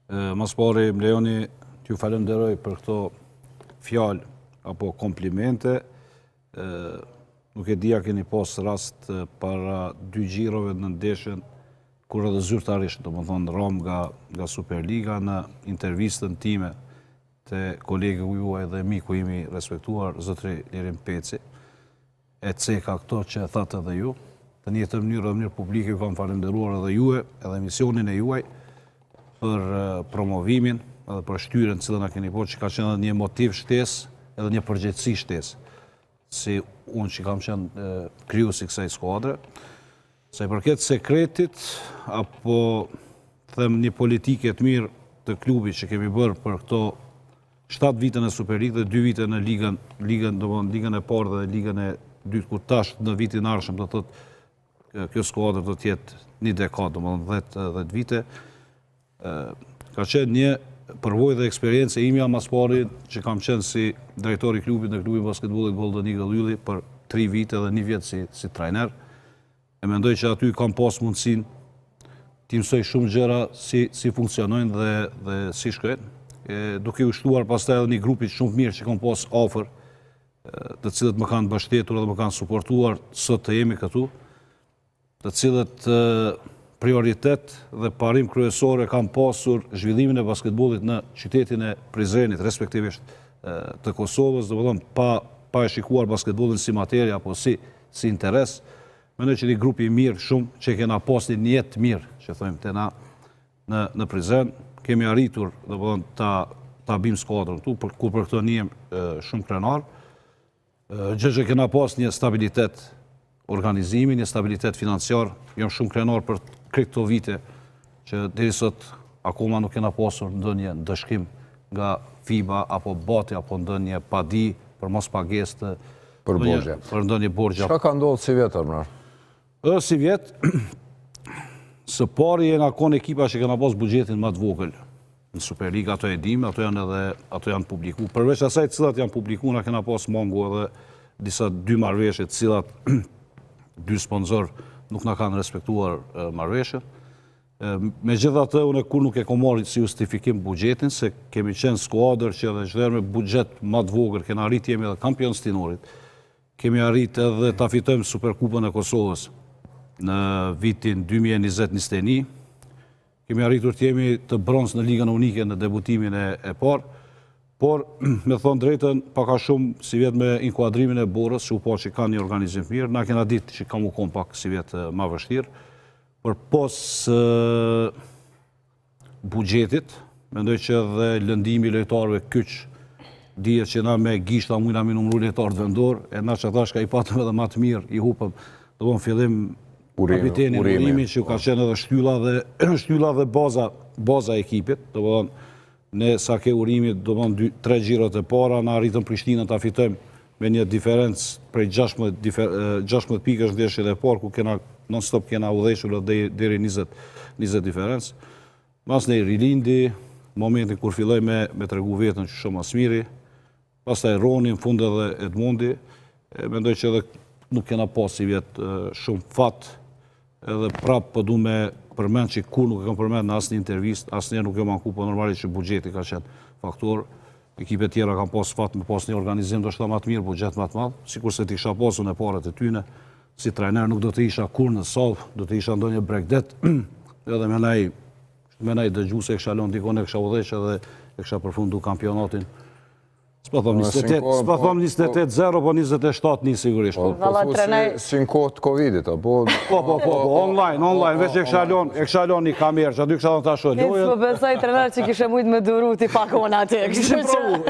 Mas pari, më lejoni t'ju falenderoj për këto fjalë apo komplimente. Nuk e dija keni pas rast para 2 gjirove në ndeshjen kur edhe zyrtarisht, domethënë rom nga Superliga, në intervistën time te kolegëu juaj dhe miku im i respektuar zotri Lirim Peci, e ceka këto që thatë edhe ju. Të njëjtën mënyrë publike ju kam falenderuar edhe juve, edhe emisionin e juaj për promovimin edhe për shtyrën cilën na keni bërë, që ka qenë edhe një motiv shtesë, edhe një përgjegjësi shtesë. Si unë që kam qenë krijuesi i kësaj skuadre, sa i përket sekretit apo them një politike të mirë të klubit që kemi bërë për këto 7 vite në Superligë dhe 2 vite në ligën e parë dhe ligën e dytë, kur tash në vitin e ardhshëm do thotë kjo skuadër do të jetë një dekadë, domethënë 10 vite. Ka qenë një përvojë dhe eksperiencë imja mas pari që kam qenë si drejtor i klubit në klubin basketbollit Golden Eagle Ylli për 3 vite dhe 1 vjet si trajner. E mendoj që aty kam pas mundësinë t'i mësoj shumë gjëra si funksionojnë dhe si shkojnë. Duke u shtuar pastaj edhe një grupi shumë mirë që kam pas afër, të cilët më kanë mbështetur dhe më kanë suportuar sot të jemi këtu, të cilët prioritet dhe parim kryesor e kam pasur zhvillimin e basketbollit në qytetin e Prizrenit, respektivisht të Kosovës, domethënë pa e shikuar basketbollin si materie apo si interes. Mendoj që një grup i mirë shumë që kena pas një jetë mirë, që thojmë te na në Prizren, kemi arritur domethënë ta bim skuadrën këtu, ku për këtë njem shumë krenar. Gjë që kena pas një stabilitet organizimi, një stabilitet financiar, jam shumë krenar për këto vite që deri sot akoma nuk kena pasur ndonjë ndëshkim nga FIBA apo BAT apo ndonjë padi për mos pagesë për ndonjë borxhe. Çka ka ndodhur si vjet Armar? Si vjet, së pari nga kon ekipa që kena pas buxhetin më të vogël në Superligë, ato e dim, ato janë publikuar. Përveç asaj cilat janë publikuar, na kena pas mungu edhe disa 2 marrëveshje të cilat 2 sponsor nuk na kanë respektuar marrëveshjen. Megjithatë, unë kur nuk e kam marrë si justifikim buxhetin, se kemi qenë skuadër që edhe çdo me buxhet më të vogël kena arritë jemi edhe kampion stinorit. Kemi arritë edhe ta fitojmë Superkupën e Kosovës në vitin 2020-21. Kemi arritur të jemi të bronzë në Ligën Unike në debutimin e parë, por me thonë drejtën paka shumë si vjet me inkuadrimin e Borës, që u po që ka një organizim mirë, na kena ditë që kam u kom pak si vjet ma vështirë, por pos buxhetit, mendoj që dhe lëndimi lojtarëve kyç, dihet që na me gishta mujna mi numru lojtarët vendor, e na që thash ka i patëm edhe ma të mirë, i hupëm, do bon fillim kapiteni Urimi që ka qenë edhe shtylla dhe baza e ekipit, do bon ne sa ke Urimi, do bon 3 gjirot e para, na arritëm Prishtinën ta fitojmë me një diferencë prej 16 pikësh ndeshjet e parë, ku kena non-stop kena udhëhequr deri 20 diferencë. Mas ne rilindi, momentin kur filloj me tregu vetën që shumë Asmiri, pastaj Roni, në fund edhe Edmundi, mendoj që edhe nuk kena pas si vjet shumë fat, edhe prap po du me përmend që kur nuk e kam përmend në asnjë intervistë, asnjëherë nuk e manku, po normalisht që buxheti ka qenë faktor. Ekipet tjera kanë pas fat me pas një organizim ndoshta më të mirë, buxhet më të madh, sikurse të isha pasur në parat e tyne. Si trajner nuk do të isha kur në sallë, do të isha ndonjë bregdet, edhe me naj dëgjuese e kisha lënë dikon, e kisha udhëheq edhe e kisha përfundu kampionatin. S'po thom 28-0, po 27-1 sigurisht. Si në kohë të Covidit, apo? Po, online, veç e kisha lënë një kamerë, që aty kisha lënë ta shoh lojën. S'po besoj trener që kishe mujt me duru ti pakon aty. Kishim provu.